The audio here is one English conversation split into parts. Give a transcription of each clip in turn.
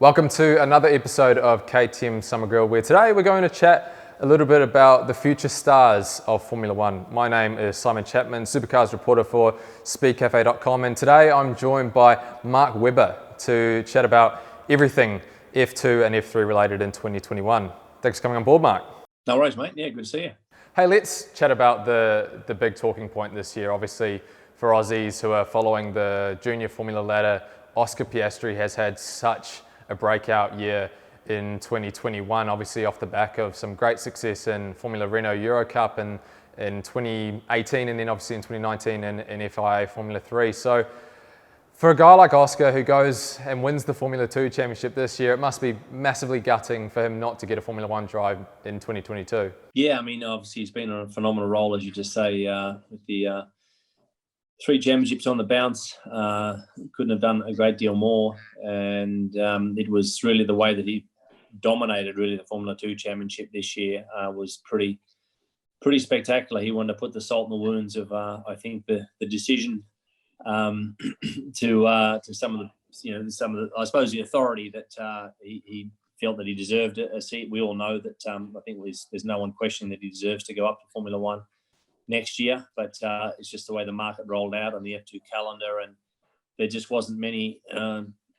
Welcome to another episode of KTM Summer Grill, where today we're going to chat a little bit about the future stars of Formula One. My name is Simon Chapman, Supercars reporter for speedcafe.com, and today I'm joined by Mark Webber to chat about everything F2 and F3 related in 2021. Thanks for coming on board, Mark. No worries, mate. Yeah, good to see you. Hey, let's chat about the big talking point this year. Obviously, for Aussies who are following the junior Formula ladder, Oscar Piastri has had such a breakout year in 2021, obviously off the back of some great success in Formula Renault Euro Cup in 2018, and then obviously in 2019 in FIA Formula 3. So for a guy like Oscar who goes and wins the Formula 2 championship this year, it must be massively gutting for him not to get a Formula 1 drive in 2022. Yeah, I mean, obviously he's been on a phenomenal roll, as you just say, with the 3 championships on the bounce. Couldn't have done a great deal more, and it was really the way that he dominated really the Formula 2 championship this year was pretty spectacular. He wanted to put the salt in the wounds of I think the decision to some of the I suppose the authority that he felt that he deserved a seat. We all know that I think there's no one questioning that he deserves to go up to Formula 1 next year, but it's just the way the market rolled out on the F2 calendar, and there just wasn't many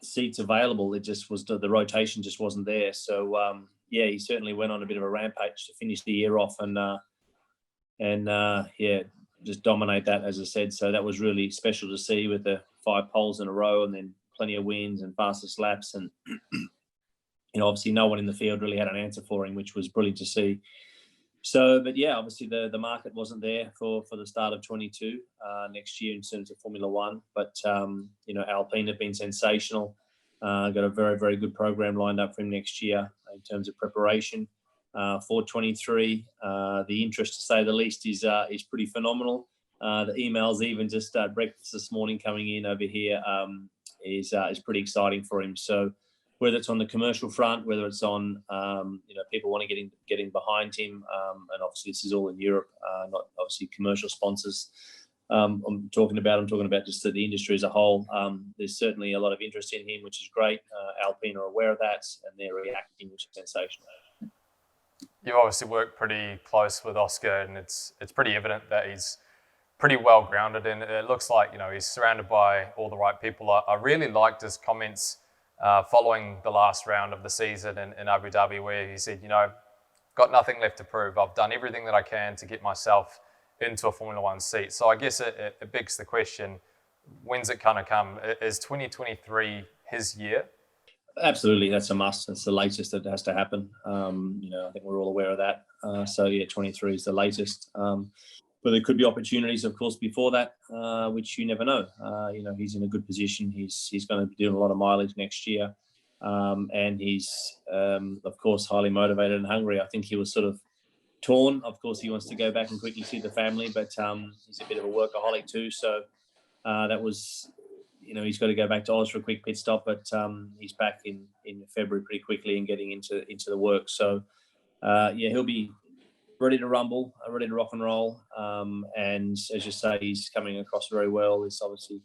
seats available. It just was the rotation just wasn't there. So yeah, he certainly went on a bit of a rampage to finish the year off, and yeah, just dominate that, as I said. So that was really special to see, with the 5 poles in a row and then plenty of wins and fastest laps, and obviously no one in the field really had an answer for him, which was brilliant to see. So, but yeah, obviously the market wasn't there for the start of 22 next year in terms of Formula 1. But, Alpine have been sensational. Got a very, very good program lined up for him next year in terms of preparation for 23. The interest, to say the least, is pretty phenomenal. The emails, even just breakfast this morning coming in over here, is pretty exciting for him. So, whether it's on the commercial front, whether it's on, people want to get in behind him, and obviously this is all in Europe, not obviously commercial sponsors. I'm talking about just the industry as a whole. There's certainly a lot of interest in him, which is great. Alpine are aware of that, and they're reacting, which is sensational. You obviously work pretty close with Oscar, and it's pretty evident that he's pretty well grounded, and it looks like he's surrounded by all the right people. I really liked his comments following the last round of the season in Abu Dhabi, where he said, got nothing left to prove. I've done everything that I can to get myself into a Formula 1 seat. So I guess it begs the question, when's it going to come? Is 2023 his year? Absolutely, that's a must. It's the latest that has to happen. I think we're all aware of that. So yeah, 23 is the latest. But there could be opportunities, of course, before that, which you never know. He's in a good position. He's going to be doing a lot of mileage next year, and he's, of course, highly motivated and hungry. I think he was sort of torn. Of course, he wants to go back and quickly see the family, but he's a bit of a workaholic too. So that was, he's got to go back to Oz for a quick pit stop, but he's back in February pretty quickly and getting into the work. So yeah, he'll be ready to rumble, ready to rock and roll. And as you say, he's coming across very well. He's obviously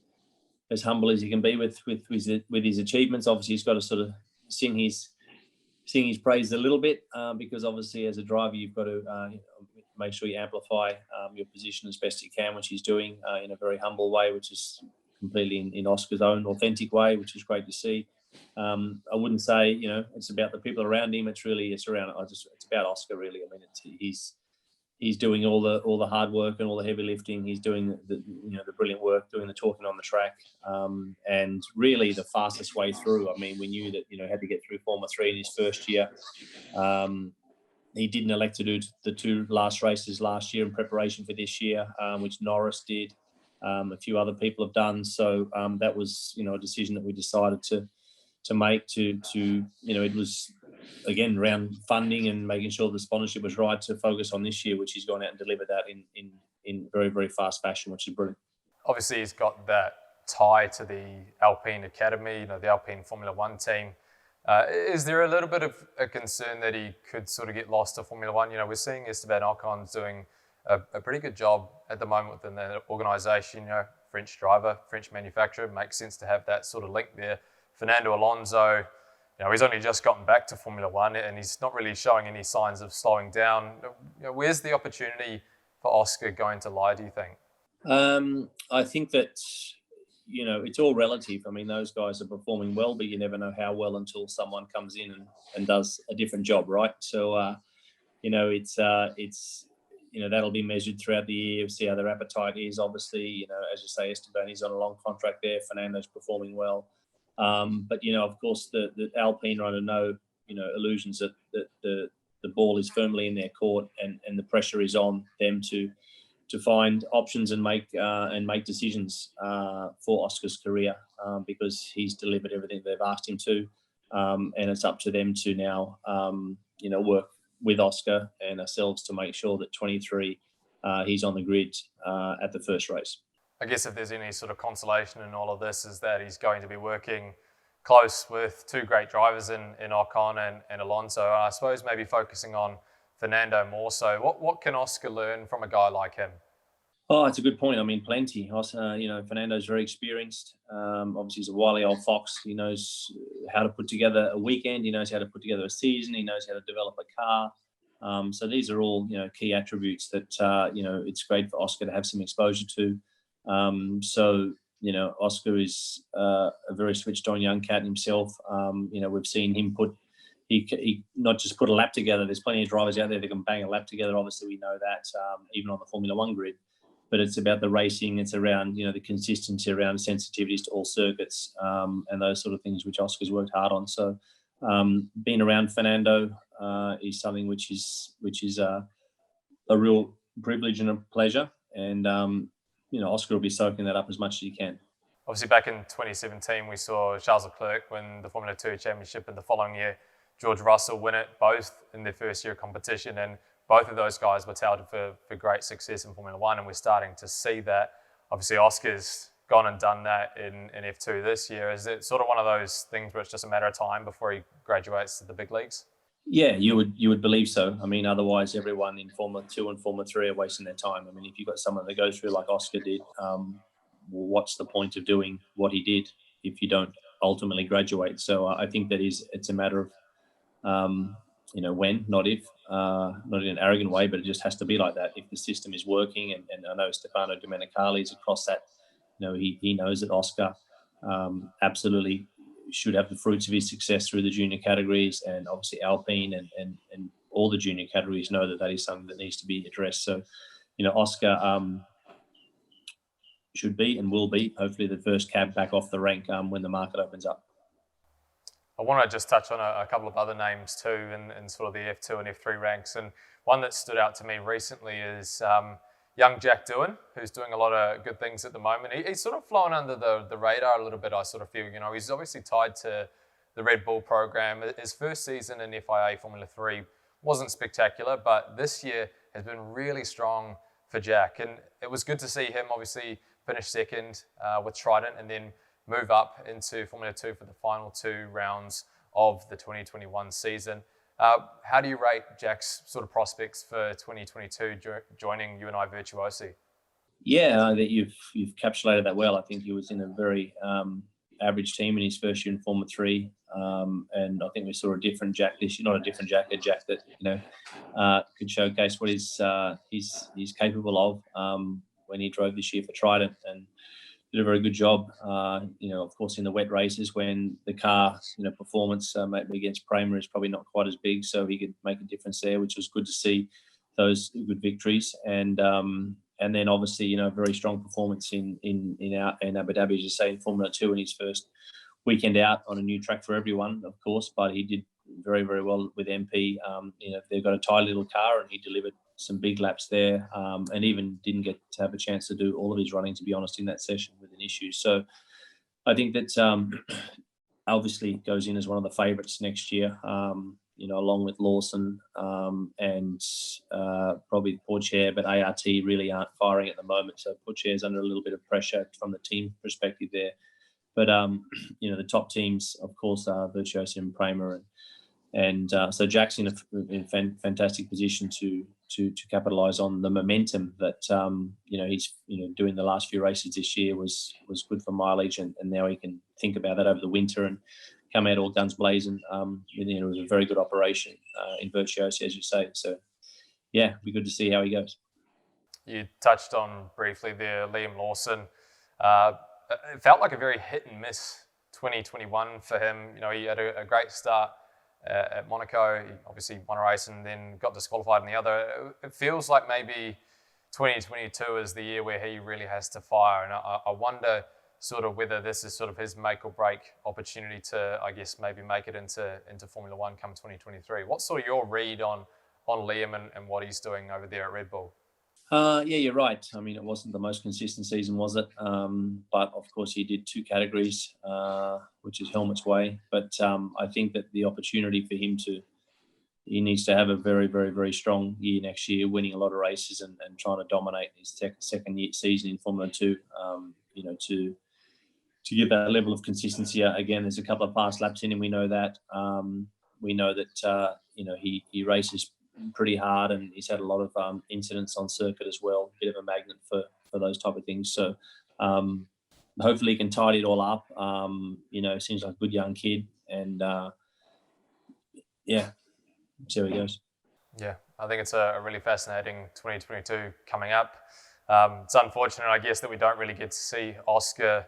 as humble as he can be with his achievements. Obviously, he's got to sort of sing his praise a little bit, because obviously as a driver, you've got to make sure you amplify your position as best you can, which he's doing in a very humble way, which is completely in Oscar's own authentic way, which is great to see. I wouldn't say it's about the people around him. It's about Oscar, really. I mean, he's doing all the hard work and all the heavy lifting. He's doing the brilliant work, doing the talking on the track, and really the fastest way through. I mean, we knew that had to get through Formula 3 in his first year. He didn't elect to do the 2 last races last year in preparation for this year, which Norris did. A few other people have done. So that was a decision that we decided to make it was again around funding and making sure the sponsorship was right, to focus on this year, which he's gone out and delivered that in very, very fast fashion, which is brilliant. Obviously he's got that tie to the Alpine Academy, the Alpine Formula 1 team. Is there a little bit of a concern that he could sort of get lost to Formula 1? We're seeing Esteban Ocon's doing a pretty good job at the moment within the organisation. French driver, French manufacturer, makes sense to have that sort of link there. Fernando Alonso he's only just gotten back to Formula One and he's not really showing any signs of slowing down. Where's the opportunity for Oscar going to lie, do you think? I think that, it's all relative. I mean, those guys are performing well, but you never know how well until someone comes in and does a different job, right? So, it's that'll be measured throughout the year, see how their appetite is. Obviously, as you say, Esteban is on a long contract there. Fernando's performing well. But, of course, the Alpine are under no, illusions that the ball is firmly in their court and the pressure is on them to find options and make decisions for Oscar's career, because he's delivered everything they've asked him to, and it's up to them to now work with Oscar and ourselves to make sure that 23 he's on the grid at the first race. I guess if there's any sort of consolation in all of this is that he's going to be working close with two great drivers in Ocon and Alonso. And I suppose maybe focusing on Fernando more so. What can Oscar learn from a guy like him? Oh, it's a good point. I mean, plenty. Fernando's very experienced. Obviously, he's a wily old fox. He knows how to put together a weekend. He knows how to put together a season. He knows how to develop a car. So these are all, key attributes that, it's great for Oscar to have some exposure to. Oscar is a very switched-on young cat himself. We've seen him he not just put a lap together. There's plenty of drivers out there that can bang a lap together. Obviously, we know that even on the Formula One grid. But it's about the racing. It's around, the consistency, around sensitivities to all circuits, and those sort of things which Oscar's worked hard on. So being around Fernando is something which is a real privilege and a pleasure. And, Oscar will be soaking that up as much as he can. Obviously, back in 2017, we saw Charles Leclerc win the Formula 2 championship, and the following year, George Russell win it, both in their first year of competition. And both of those guys were touted for great success in Formula One, and we're starting to see that. Obviously, Oscar's gone and done that in F2 this year. Is it sort of one of those things where it's just a matter of time before he graduates to the big leagues? Yeah, you would believe so. I mean, otherwise everyone in Formula 2 and Formula 3 are wasting their time. I mean, if you've got someone that goes through like Oscar did, what's the point of doing what he did if you don't ultimately graduate? So I think that it's a matter of, when, not if, not in an arrogant way, but it just has to be like that. If the system is working, and I know Stefano Domenicali is across that, he knows that Oscar absolutely should have the fruits of his success through the junior categories, and obviously Alpine and all the junior categories know that is something that needs to be addressed. So, Oscar should be and will be hopefully the first cab back off the rank when the market opens up. I want to just touch on a couple of other names too in sort of the F2 and F3 ranks. And one that stood out to me recently is young Jack Doohan, who's doing a lot of good things at the moment. He's sort of flown under the radar a little bit, I sort of feel. He's obviously tied to the Red Bull program. His first season in FIA Formula 3 wasn't spectacular, but this year has been really strong for Jack. And it was good to see him obviously finish second with Trident and then move up into Formula 2 for the final two rounds of the 2021 season. How do you rate Jack's sort of prospects for 2022 joining UNI Virtuosi? Yeah, that you've encapsulated that well. I think he was in a very average team in his first year in Formula 3, and I think we saw a different Jack this year. Not a different Jack, a Jack that could showcase what he's capable of when he drove this year for Trident, and did a very good job. Of course, in the wet races when the car, performance maybe against Prema is probably not quite as big, so he could make a difference there, which was good to see those good victories. And then obviously, very strong performance in Abu Dhabi, as you say, in Formula 2 in his first weekend out on a new track for everyone, of course, but he did very, very well with MP. They've got a tight little car, and he delivered some big laps there, and even didn't get to have a chance to do all of his running, to be honest, in that session with an issue. So I think that obviously goes in as one of the favourites next year, along with Lawson and probably Pourchaire, but ART really aren't firing at the moment. So Pourchaire's under a little bit of pressure from the team perspective there. But, the top teams, of course, are Virtuoso and Prema. And so Jack's in a fantastic position to capitalise on the momentum that, he's, doing the last few races this year was good for mileage. And now he can think about that over the winter and come out all guns blazing. It was a very good operation in Virtuosi, as you say. So, yeah, it'd be good to see how he goes. You touched on briefly there Liam Lawson. It felt like a very hit and miss 2021 for him. He had a great start at Monaco. He obviously won a race and then got disqualified in the other. It feels like maybe 2022 is the year where he really has to fire. And I wonder sort of whether this is sort of his make or break opportunity to, I guess, maybe make it into Formula One come 2023. What's sort of your read on Liam and what he's doing over there at Red Bull? Yeah, you're right. I mean, it wasn't the most consistent season, was it? But of course, he did 2 categories, which is helmet's way. But I think that the opportunity for him he needs to have a very, very, very strong year next year, winning a lot of races and trying to dominate his second season in Formula 2. To give that level of consistency. Again, there's a couple of fast laps in him. We know that. He races pretty hard, and he's had a lot of incidents on circuit as well. Bit of a magnet for those type of things. So hopefully he can tidy it all up. Seems like a good young kid, and see how he goes. Yeah, I think it's a really fascinating 2022 coming up. It's unfortunate, I guess, that we don't really get to see Oscar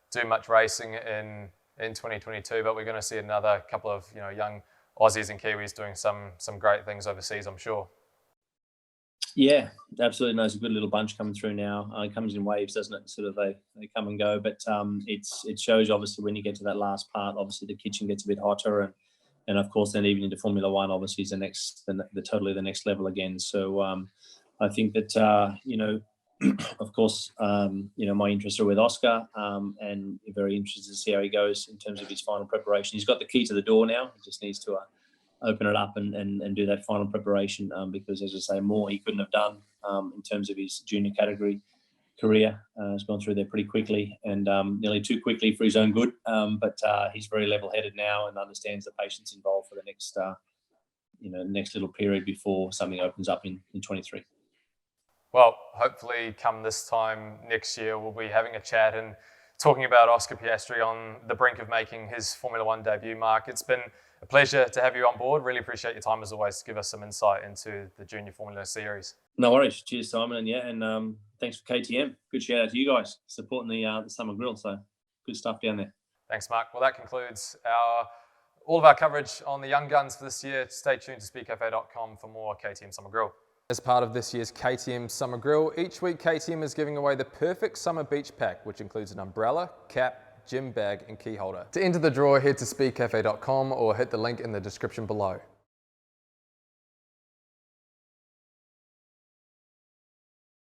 do much racing in 2022, but we're going to see another couple of young Aussies and Kiwis doing some great things overseas, I'm sure. Yeah, absolutely. There's a good little bunch coming through now. It comes in waves, doesn't it? Sort of they come and go, but it shows obviously when you get to that last part, obviously the kitchen gets a bit hotter, and of course then even into Formula One, obviously is totally the next level again. So I think that of course, my interests are with Oscar, and very interested to see how he goes in terms of his final preparation. He's got the key to the door now. He just needs to open it up and do that final preparation, because, as I say, more he couldn't have done in terms of his junior category career. He's gone through there pretty quickly, and nearly too quickly for his own good. But he's very level-headed now and understands the patience involved for the next little period before something opens up in 23. Well, hopefully come this time next year, we'll be having a chat and talking about Oscar Piastri on the brink of making his Formula One debut. Mark, it's been a pleasure to have you on board. Really appreciate your time as always to give us some insight into the Junior Formula Series. No worries. Cheers, Simon. And thanks for KTM. Good shout out to you guys supporting the Summer Grill. So good stuff down there. Thanks, Mark. Well, that concludes all of our coverage on the Young Guns for this year. Stay tuned to speedcafe.com for more KTM Summer Grill. As part of this year's KTM Summer Grill, each week KTM is giving away the perfect summer beach pack, which includes an umbrella, cap, gym bag and key holder. To enter the draw, head to speedcafe.com or hit the link in the description below.